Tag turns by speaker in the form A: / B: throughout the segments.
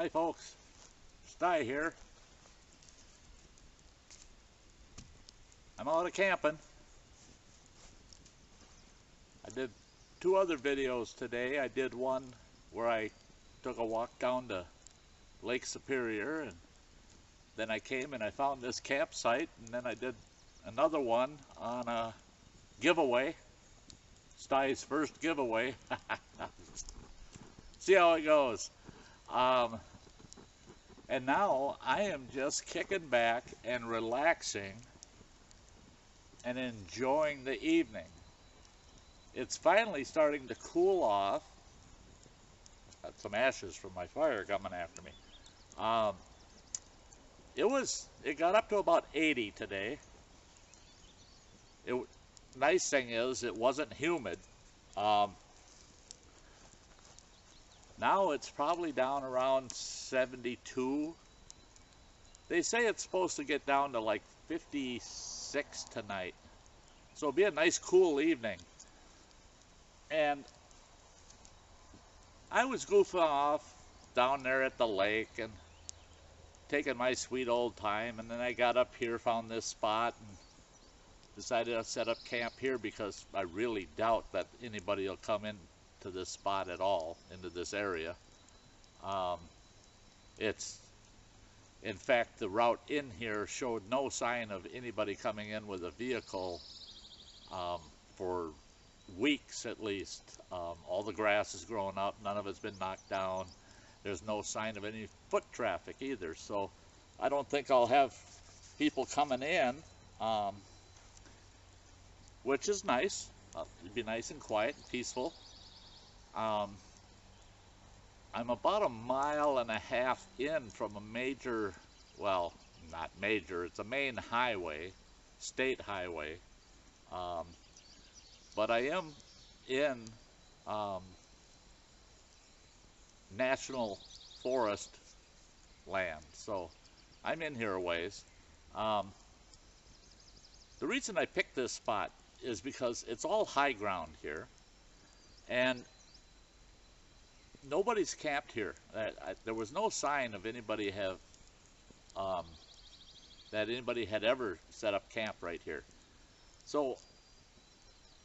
A: Hi folks, Sty here. I'm out camping. I did 2 other videos today. I did one where I took a walk down to Lake Superior, and then I came and I found this campsite, and then I did another one on a giveaway, Sty's first giveaway. See how it goes. And now I am just kicking back and relaxing and enjoying the evening. It's finally starting to cool off. Got some ashes from my fire coming after me. It got up to about 80 today. Nice thing is it wasn't humid. Now it's probably down around 72. They say it's supposed to get down to like 56 tonight. So it'll be a nice cool evening. And I was goofing off down there at the lake and taking my sweet old time, and then I got up here, found this spot, and decided to set up camp here because I really doubt that anybody will come in to this spot at all, into this area. In fact, the route in here showed no sign of anybody coming in with a vehicle for weeks at least. All the grass is growing up, none of it's been knocked down. There's no sign of any foot traffic either, so I don't think I'll have people coming in, which is nice. It'd be nice and quiet and peaceful. I'm about 1.5 miles in from a major, well, not major, it's a main highway, state highway, but I am in national forest land, so I'm in here a ways. The reason I picked this spot is because it's all high ground here, and nobody's camped here. There was no sign of anybody that anybody had ever set up camp right here. So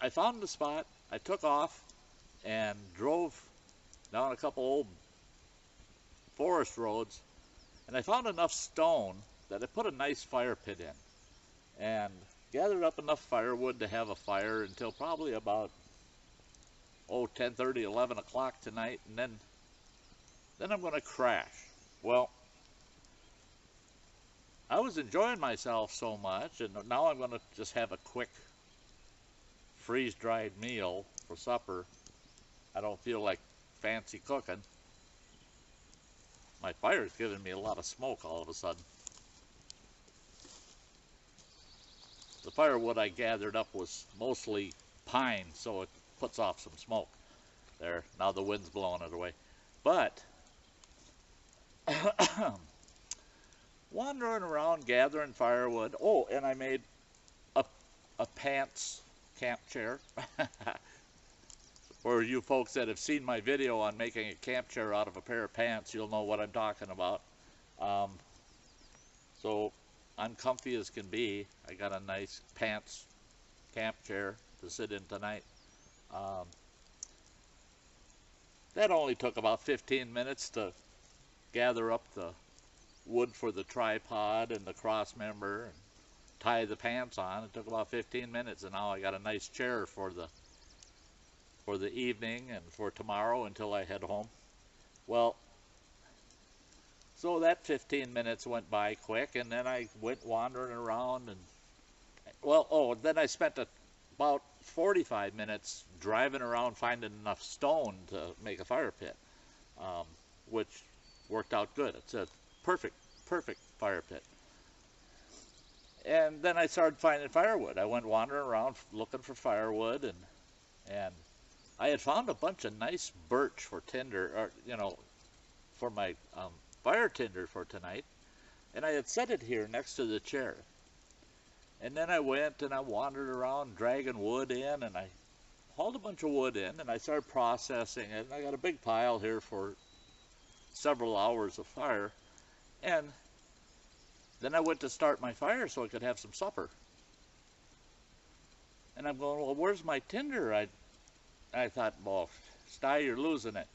A: I found the spot, I took off and drove down a couple old forest roads, and I found enough stone that I put a nice fire pit in and gathered up enough firewood to have a fire until probably about 10:30, 11 o'clock tonight, and then I'm going to crash. Well, I was enjoying myself so much, and now I'm going to just have a quick freeze-dried meal for supper. I don't feel like fancy cooking. My fire's giving me a lot of smoke all of a sudden. The firewood I gathered up was mostly pine, so it puts off some smoke. There, now the wind's blowing it away. But wandering around gathering firewood. Oh, and I made a pants camp chair. For you folks that have seen my video on making a camp chair out of a pair of pants, you'll know what I'm talking about. So I'm comfy as can be. I got a nice pants camp chair to sit in tonight. That only took about 15 minutes to gather up the wood for the tripod and the cross member and tie the pants on. It took about 15 minutes, and now I got a nice chair for the evening and for tomorrow until I head home. Well, so that 15 minutes went by quick, and then I went wandering around, and then I spent about 45 minutes driving around finding enough stone to make a fire pit, which worked out good. It's a perfect fire pit. And then I started finding firewood. I went wandering around looking for firewood, and I had found a bunch of nice birch for tinder, or for my fire tinder for tonight, and I had set it here next to the chair. And then I went and I wandered around dragging wood in, and I hauled a bunch of wood in, and I started processing it, and I got a big pile here for several hours of fire, and then I went to start my fire so I could have some supper. And I'm going, well, where's my tinder? I thought, well, Sty, you're losing it.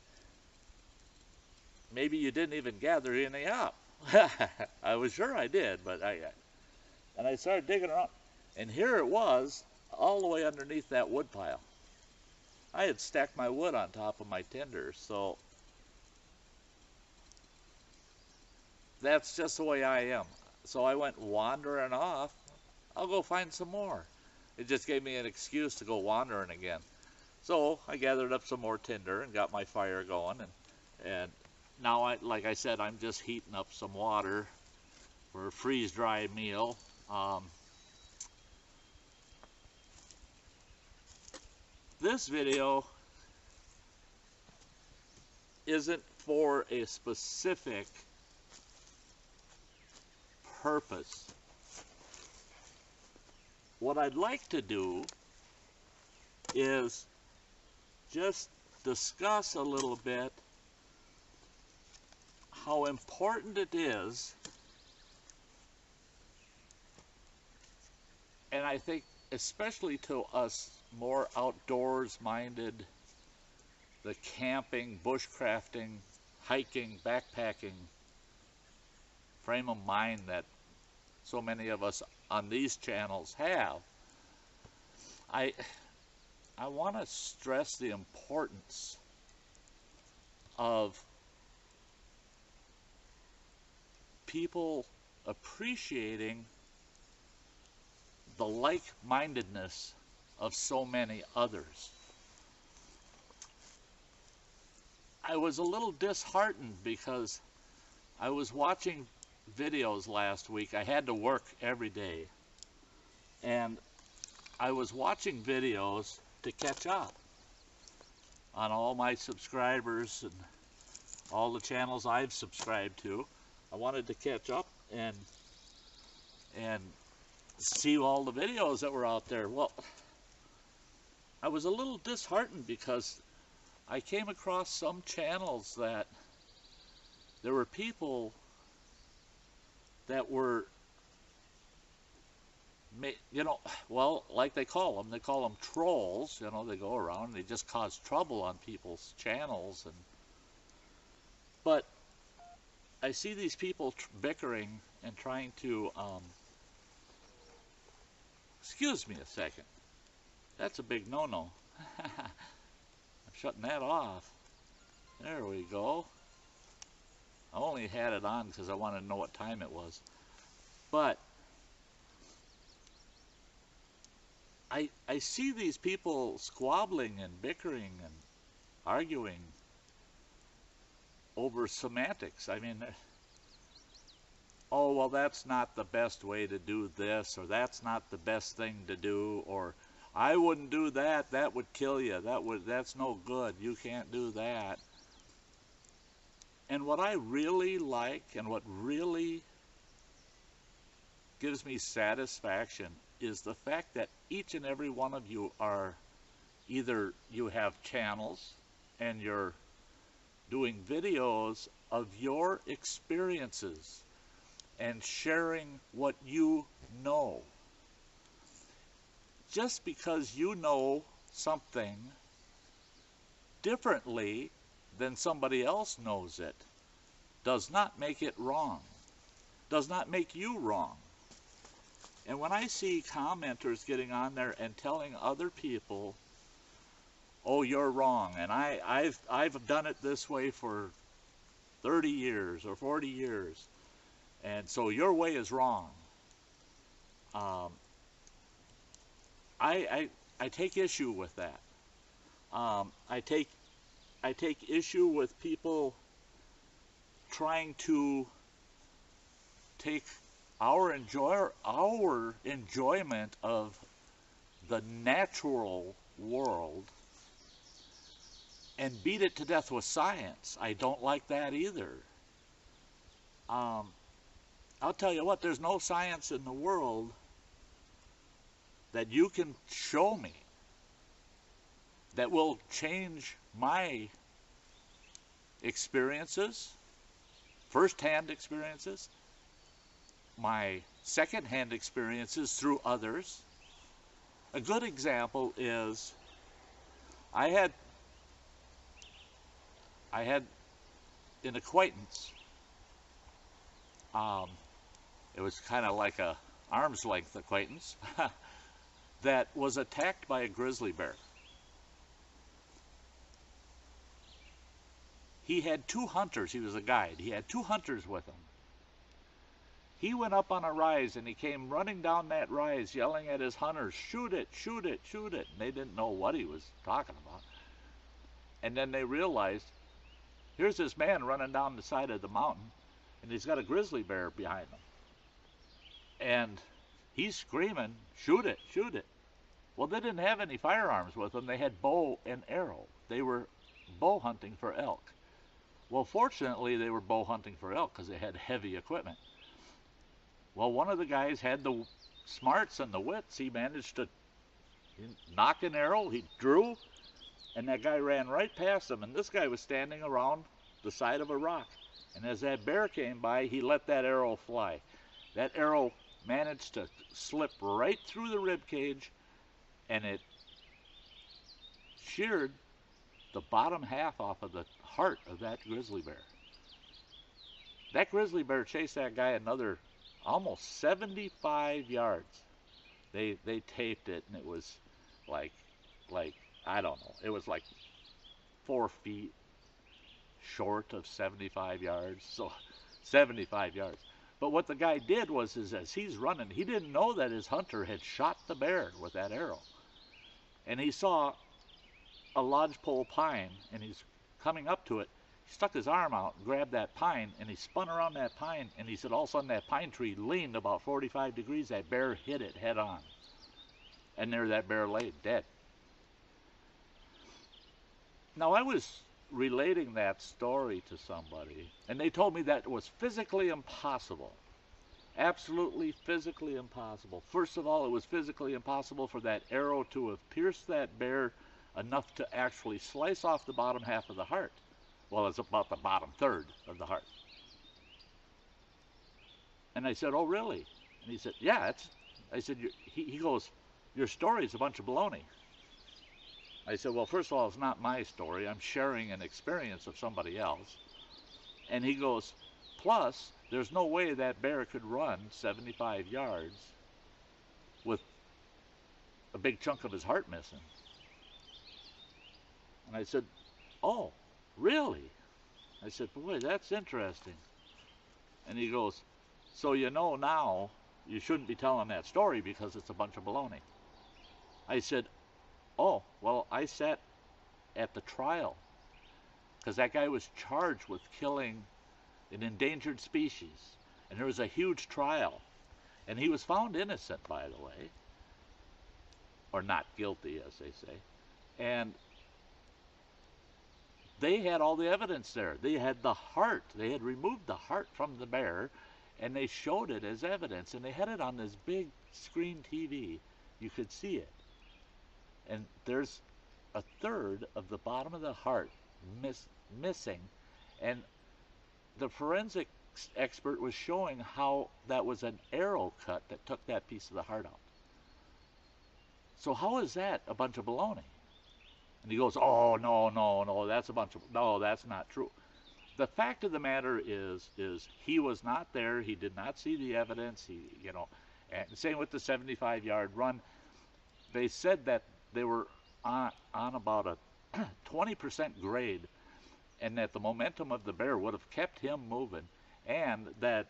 A: Maybe you didn't even gather any up. I was sure I did, but I started digging around, and here it was, all the way underneath that wood pile. I had stacked my wood on top of my tinder, so that's just the way I am. So I went wandering off. I'll go find some more. It just gave me an excuse to go wandering again. So I gathered up some more tinder and got my fire going, and now, like I said, I'm just heating up some water for a freeze-dry meal. This video isn't for a specific purpose. What I'd like to do is just discuss a little bit how important it is, and I think especially to us more outdoors minded, the camping, bushcrafting, hiking, backpacking frame of mind that so many of us on these channels have. I want to stress the importance of people appreciating the like-mindedness of so many others. I was a little disheartened because I was watching videos last week. I had to work every day, and I was watching videos to catch up on all my subscribers and all the channels I've subscribed to. I wanted to catch up and see all the videos that were out there. Well, I was a little disheartened because I came across some channels that there were people that were, you know, well, like they call them trolls. You know, they go around and they just cause trouble on people's channels. But I see these people bickering and trying to, excuse me a second, that's a big no-no. I'm shutting that off. There we go. I only had it on because I wanted to know what time it was. But I see these people squabbling and bickering and arguing over semantics. I mean, oh, well, that's not the best way to do this, or that's not the best thing to do, or I wouldn't do that, that would kill you, that's no good, you can't do that. And what I really like and what really gives me satisfaction is the fact that each and every one of you are either you have channels and you're doing videos of your experiences and sharing what you know. Just because you know something differently than somebody else knows it does not make it wrong, does not make you wrong. And when I see commenters getting on there and telling other people, oh, you're wrong, and I've done it this way for 30 years or 40 years, and so your way is wrong. I take issue with that. I take issue with people trying to take our enjoyment of the natural world and beat it to death with science. I don't like that either. I'll tell you what, there's no science in the world that you can show me that will change my experiences first-hand experiences, my second-hand experiences through others. A good example is I had an acquaintance. It was kind of like a arm's length acquaintance that was attacked by a grizzly bear. He had two hunters. He was a guide. He had two hunters with him. He went up on a rise and he came running down that rise yelling at his hunters, "Shoot it, shoot it, shoot it." And they didn't know what he was talking about. And then they realized, here's this man running down the side of the mountain and he's got a grizzly bear behind him. And he's screaming, "Shoot it, shoot it." Well, they didn't have any firearms with them. They had bow and arrow. They were bow hunting for elk. Well, fortunately, they were bow hunting for elk because they had heavy equipment. Well, one of the guys had the smarts and the wits. He managed to knock an arrow. He drew, and that guy ran right past him. And this guy was standing around the side of a rock. And as that bear came by, he let that arrow fly. That arrow managed to slip right through the rib cage, and it sheared the bottom half off of the heart of that grizzly bear. That grizzly bear chased that guy another almost 75 yards. They taped it, and it was like I don't know. It was like 4 feet short of 75 yards. So 75 yards. But what the guy did was, as he's running, he didn't know that his hunter had shot the bear with that arrow. And he saw a lodgepole pine, and he's coming up to it. He stuck his arm out and grabbed that pine, and he spun around that pine, and he said all of a sudden that pine tree leaned about 45 degrees. That bear hit it head on. And there that bear lay dead. Now, I was relating that story to somebody, and they told me that it was physically impossible. Absolutely physically impossible. First of all, it was physically impossible for that arrow to have pierced that bear enough to actually slice off the bottom half of the heart. Well, it's about the bottom third of the heart. And I said, "Oh, really?" And he said, "Yeah, it's," I said, he goes, "Your story's a bunch of baloney." I said, "Well, first of all, it's not my story. I'm sharing an experience of somebody else." And he goes, "Plus, there's no way that bear could run 75 yards with a big chunk of his heart missing." And I said, "Oh, really?" I said, "Boy, that's interesting." And he goes, "So you know now you shouldn't be telling that story because it's a bunch of baloney." I said, "Oh, well, I sat at the trial because that guy was charged with killing an endangered species. And there was a huge trial. And he was found innocent, by the way. Or not guilty, as they say. And they had all the evidence there. They had the heart. They had removed the heart from the bear, and they showed it as evidence. And they had it on this big screen TV. You could see it. And there's a third of the bottom of the heart missing. And the forensic expert was showing how that was an arrow cut that took that piece of the heart out. So how is that a bunch of baloney? And he goes, "Oh, no, that's a bunch of, no, that's not true." The fact of the matter is he was not there. He did not see the evidence. And same with the 75-yard run. They said that they were on about a 20% grade, and that the momentum of the bear would have kept him moving, and that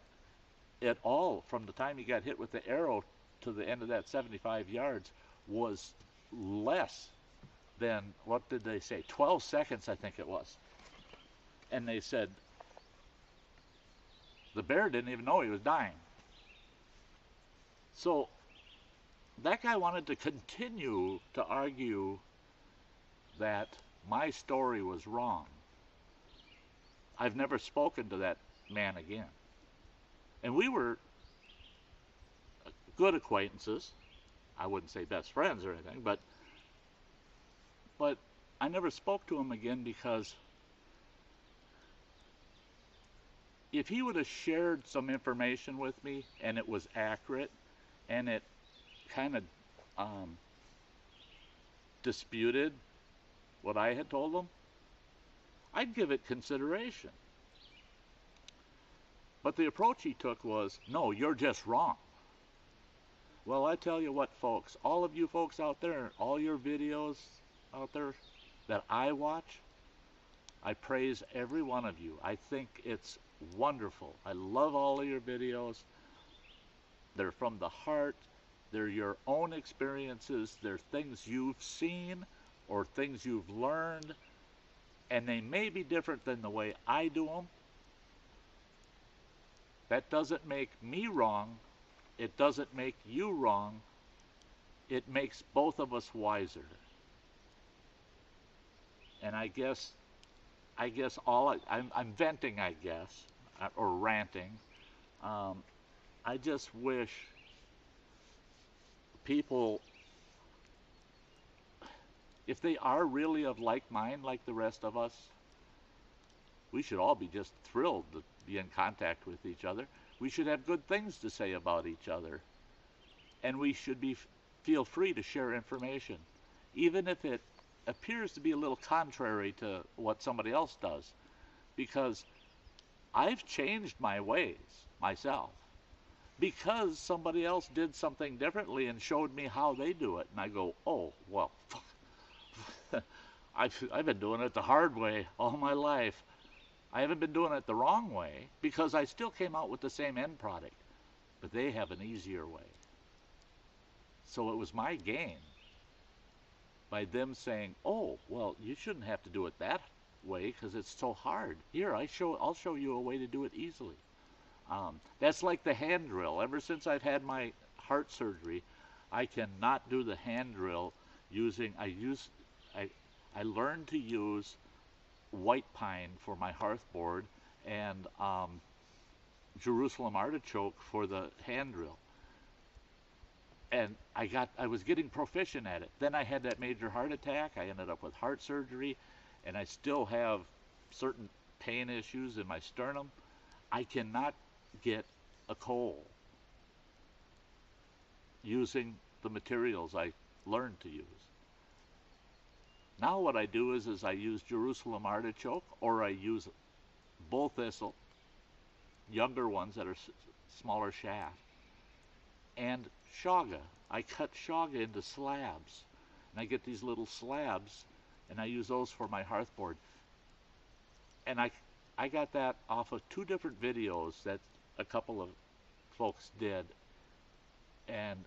A: it all, from the time he got hit with the arrow to the end of that 75 yards, was less than, what did they say, 12 seconds, I think it was. And they said the bear didn't even know he was dying. So that guy wanted to continue to argue that my story was wrong. I've never spoken to that man again. And we were good acquaintances. I wouldn't say best friends or anything, but I never spoke to him again because if he would have shared some information with me and it was accurate and it kind of um, disputed what I had told him, I'd give it consideration. But the approach he took was, no, you're just wrong. Well, I tell you what, folks, all of you folks out there, all your videos out there that I watch, I praise every one of you. I think it's wonderful. I love all of your videos. They're from the heart. They're your own experiences. They're things you've seen or things you've learned. And they may be different than the way I do them. That doesn't make me wrong. It doesn't make you wrong. It makes both of us wiser. And I guess I'm venting, I guess, or ranting. I just wish people, if they are really of like mind like the rest of us, we should all be just thrilled to be in contact with each other. We should have good things to say about each other. And we should feel free to share information, even if it appears to be a little contrary to what somebody else does. Because I've changed my ways myself. Because somebody else did something differently and showed me how they do it. And I go, oh, well, I've been doing it the hard way all my life. I haven't been doing it the wrong way because I still came out with the same end product, but they have an easier way. So it was my gain by them saying, oh, well, you shouldn't have to do it that way because it's so hard. Here, I'll show you a way to do it easily. That's like the hand drill. Ever since I've had my heart surgery, I cannot do the hand drill using, I learned to use white pine for my hearth board and Jerusalem artichoke for the hand drill. And I was getting proficient at it. Then I had that major heart attack. I ended up with heart surgery, and I still have certain pain issues in my sternum. I cannot get a coal using the materials I learned to use. Now what I do is I use Jerusalem artichoke, or I use bull thistle, younger ones that are smaller shaft, and chaga. I cut chaga into slabs, and I get these little slabs, and I use those for my hearth board. And I got that off of 2 different videos that a couple of folks did, and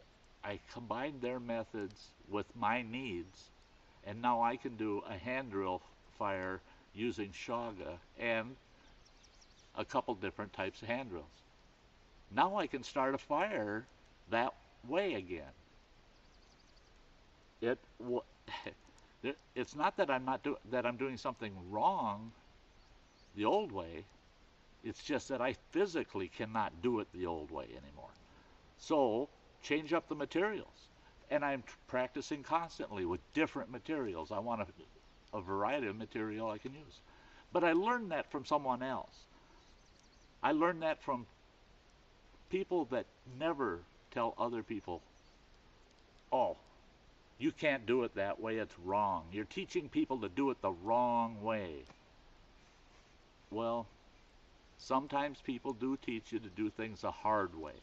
A: I combined their methods with my needs, and now I can do a hand drill fire using chaga and a couple different types of hand drills. Now I can start a fire that way again. It's not that I'm doing something wrong the old way. It's just that I physically cannot do it the old way anymore. So change up the materials. And I'm practicing constantly with different materials. I want a variety of material I can use. But I learned that from someone else. I learned that from people that never tell other people, oh, you can't do it that way, it's wrong. You're teaching people to do it the wrong way. Well, sometimes people do teach you to do things the hard way.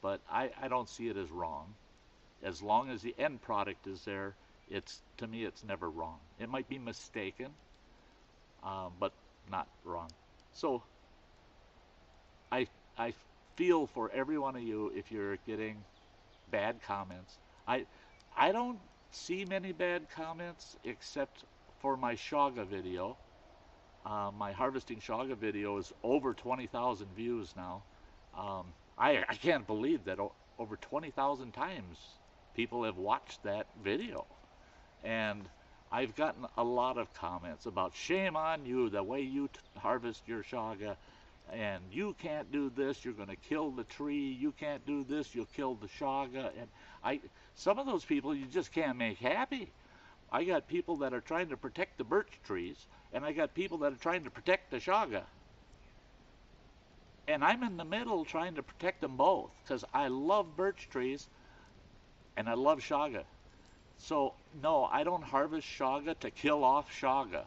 A: But I don't see it as wrong. As long as the end product is there, to me it's never wrong. It might be mistaken, but not wrong. So I feel for every one of you if you're getting bad comments. I don't see many bad comments except for my chaga video. My harvesting chaga video is over 20,000 views now. I can't believe that over 20,000 times people have watched that video. And I've gotten a lot of comments about shame on you, the way you harvest your chaga, and you can't do this, you're going to kill the tree, you can't do this, you'll kill the chaga. And some of those people you just can't make happy. I got people that are trying to protect the birch trees, and I got people that are trying to protect the chaga. And I'm in the middle trying to protect them both because I love birch trees and I love chaga. So no, I don't harvest chaga to kill off chaga.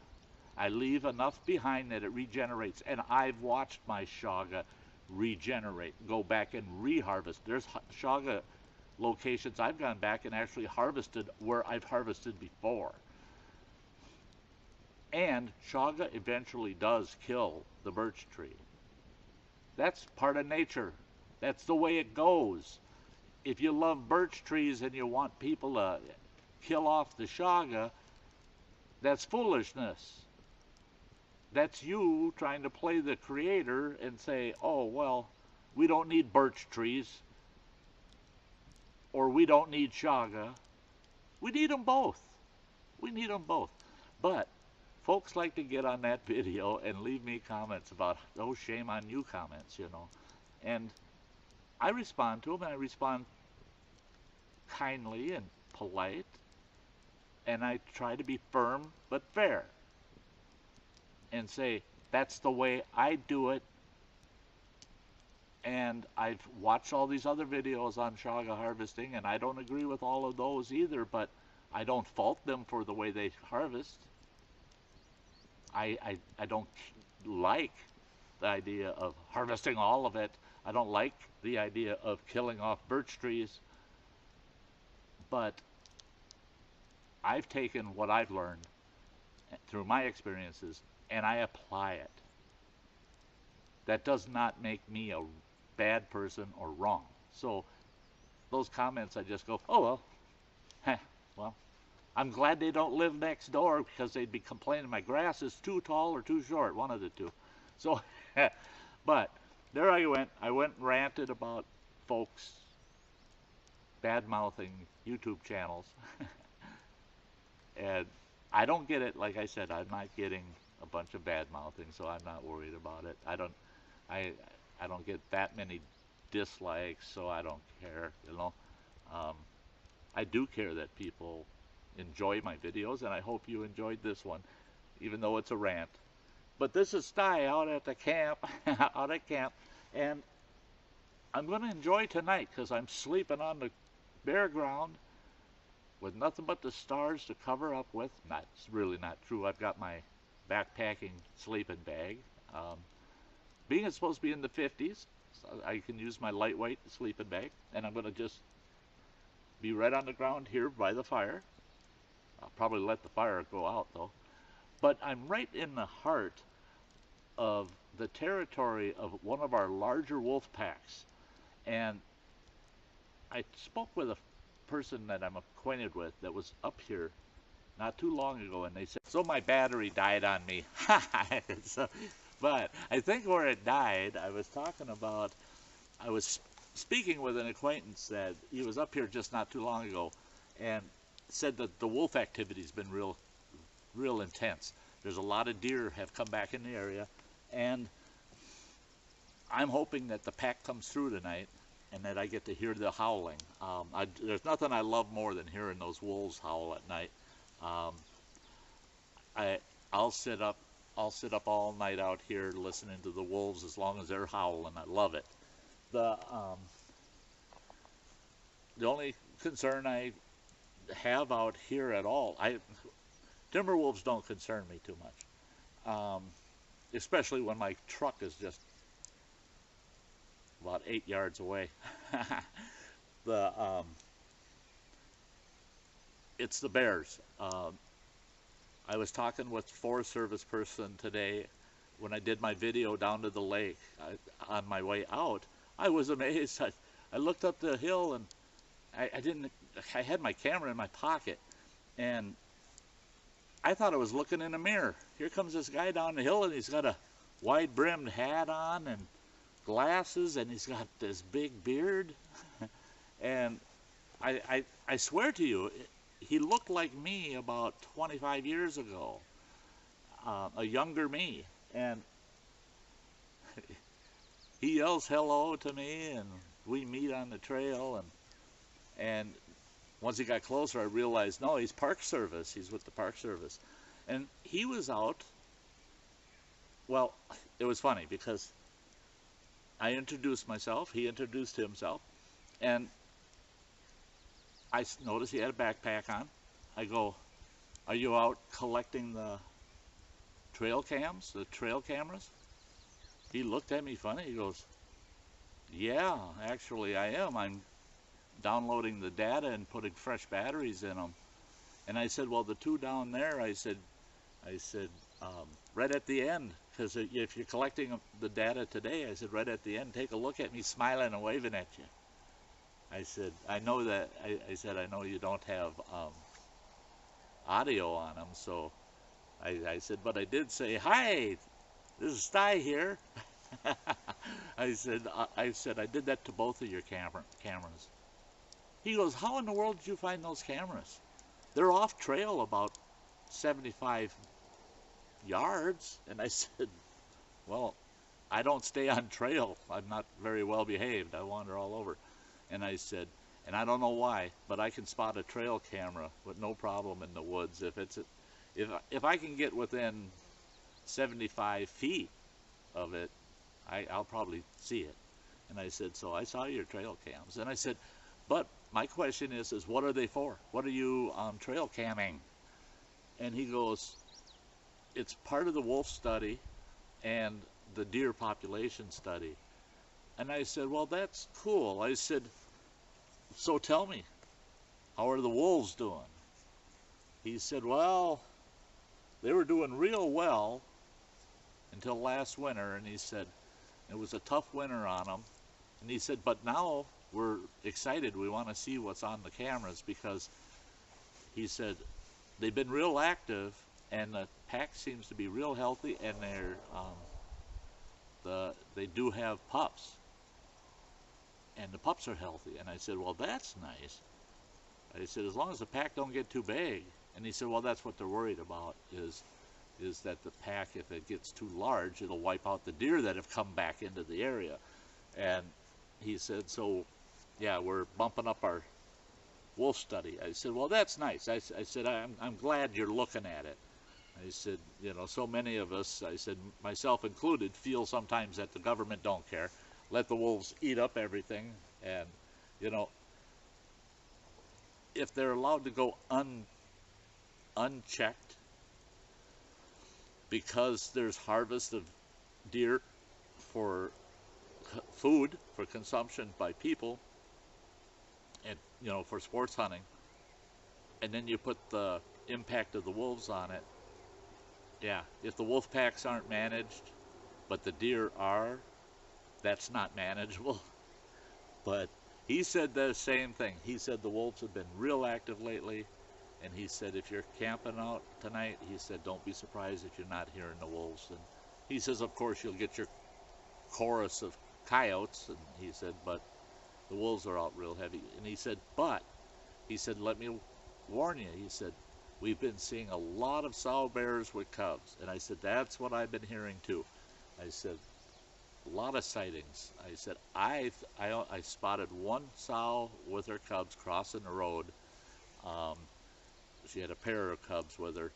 A: I leave enough behind that it regenerates, and I've watched my chaga regenerate, go back and reharvest. There's chaga locations I've gone back and actually harvested where I've harvested before. And chaga eventually does kill the birch tree. That's part of nature. That's the way it goes. If you love birch trees and you want people to kill off the chaga, that's foolishness. That's you trying to play the creator and say, oh, well, we don't need birch trees, or we don't need chaga. We need them both. We need them both. But folks like to get on that video and leave me comments about, oh, shame on you comments, you know. And I respond to them, and I respond kindly and polite, and I try to be firm but fair and say, that's the way I do it. And I've watched all these other videos on chaga harvesting, and I don't agree with all of those either, but I don't fault them for the way they harvest. I don't like the idea of harvesting all of it. I don't like the idea of killing off birch trees. But I've taken what I've learned through my experiences and I apply it. That does not make me a bad person or wrong. So those comments, I just go, oh well, well, I'm glad they don't live next door because they'd be complaining my grass is too tall or too short, one of the two. So, but there I went and ranted about folks bad-mouthing YouTube channels. And I don't get it, like I said, I'm not getting a bunch of bad-mouthing, so I'm not worried about it. I don't get that many dislikes, so I don't care, you know. I do care that people enjoy my videos, and I hope you enjoyed this one, even though it's a rant. But this is Sty out at the camp, and I'm going to enjoy tonight because I'm sleeping on the bare ground with nothing but the stars to cover up with. It's really not true. I've got my backpacking sleeping bag. Being it's supposed to be in the 50s, so I can use my lightweight sleeping bag, and I'm going to just be right on the ground here by the fire. I'll probably let the fire go out though. But I'm right in the heart of the territory of one of our larger wolf packs. And I spoke with a person that I'm acquainted with that was up here not too long ago, and they said, so my battery died on me. But I think where it died, I was speaking with an acquaintance that he was up here just not too long ago, and said that the wolf activity's been real intense. There's a lot of deer have come back in the area, and I'm hoping that the pack comes through tonight and that I get to hear the howling. There's nothing I love more than hearing those wolves howl at night. I'll sit up all night out here listening to the wolves as long as they're howling. I love it. The only concern I have out here at all, timber wolves don't concern me too much, especially when my truck is just about 8 yards away. It's the bears. I was talking with Forest Service person today when I did my video down to the lake. On my way out, I was amazed. I looked up the hill and I had my camera in my pocket, and I thought I was looking in a mirror. Here comes this guy down the hill, and he's got a wide-brimmed hat on and glasses, and he's got this big beard. And I swear to you, he looked like me about 25 years ago, a younger me. And he yells hello to me, and we meet on the trail. And once he got closer, I realized, no, he's Park Service. He's with the Park Service. And he was out. Well, it was funny because I introduced myself. He introduced himself. And I noticed he had a backpack on. I go, are you out collecting the trail cams, the trail cameras? He looked at me funny. He goes, yeah, actually I am. I'm downloading the data and putting fresh batteries in them. And I said, well, the two down there, I said, right at the end, because if you're collecting the data today, I said, right at the end, take a look at me smiling and waving at you. I said, I know that, I said, I know you don't have audio on them, so I said, but I did say, hi, this is Sty here. I said, I did that to both of your cameras. He goes, how in the world did you find those cameras? They're off trail about 75 yards. And I said, well, I don't stay on trail. I'm not very well behaved. I wander all over. And I said, and I don't know why, but I can spot a trail camera with no problem in the woods. If I can get within 75 feet of it, I'll probably see it. And I said, so I saw your trail cams. And I said, but my question is what are they for? What are you trail camming? And he goes, it's part of the wolf study and the deer population study. And I said, well, that's cool. I said, so tell me, how are the wolves doing? He said, well, they were doing real well until last winter. And he said, it was a tough winter on them. And he said, but now we're excited. We want to see what's on the cameras, because he said they've been real active and the pack seems to be real healthy, and they do have pups, and the pups are healthy. And I said, well, that's nice. I said, as long as the pack don't get too big. And he said, well, that's what they're worried about, is that the pack, if it gets too large, it'll wipe out the deer that have come back into the area. And he said, so yeah, we're bumping up our wolf study. I said, well, that's nice. I said, I'm glad you're looking at it. I said, you know, so many of us, I said, myself included, feel sometimes that the government don't care. Let the wolves eat up everything. And, you know, if they're allowed to go unchecked because there's harvest of deer for food, for consumption by people, and, you know, for sports hunting, and then you put the impact of the wolves on it, yeah, if the wolf packs aren't managed, but the deer are, that's not manageable. But he said the same thing. He said the wolves have been real active lately, and he said if you're camping out tonight, he said don't be surprised if you're not hearing the wolves. And he says, of course, you'll get your chorus of coyotes, and he said, but the wolves are out real heavy. And he said, but, he said, let me warn you, he said, we've been seeing a lot of sow bears with cubs. And I said, that's what I've been hearing too. I said, a lot of sightings. I said, I spotted one sow with her cubs crossing the road. She had a pair of cubs with her.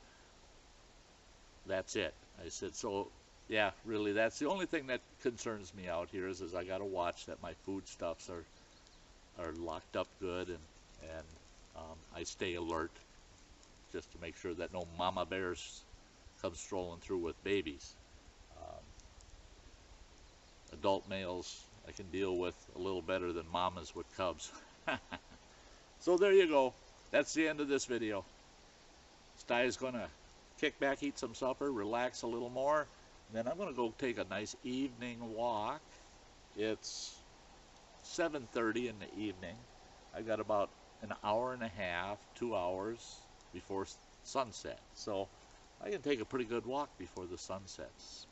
A: That's it. I said, so yeah, really, that's the only thing that concerns me out here is I got to watch that my foodstuffs are locked up good, and I stay alert just to make sure that no mama bears come strolling through with babies. Adult males I can deal with a little better than mamas with cubs. So there you go. That's the end of this video. Sty's going to kick back, eat some supper, relax a little more. Then I'm going to go take a nice evening walk. It's 7:30 in the evening. I've got about an hour and a half, 2 hours before sunset. So I can take a pretty good walk before the sun sets.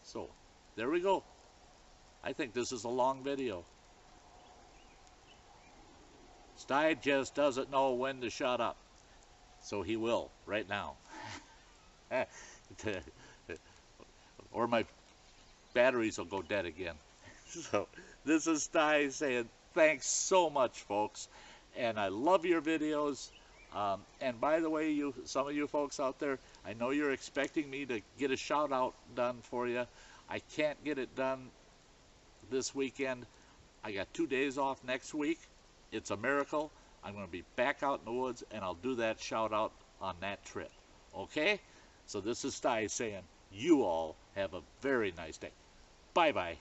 A: So there we go. I think this is a long video. Sty just doesn't know when to shut up. So he will right now. Or my batteries will go dead again. So this is Sty saying thanks so much, folks, and I love your videos. And by the way, some of you folks out there, I know you're expecting me to get a shout out done for you. I can't get it done this weekend. I got 2 days off next week. It's a miracle. I'm going to be back out in the woods, and I'll do that shout out on that trip. Okay? So this is Sty saying, you all have a very nice day. Bye-bye.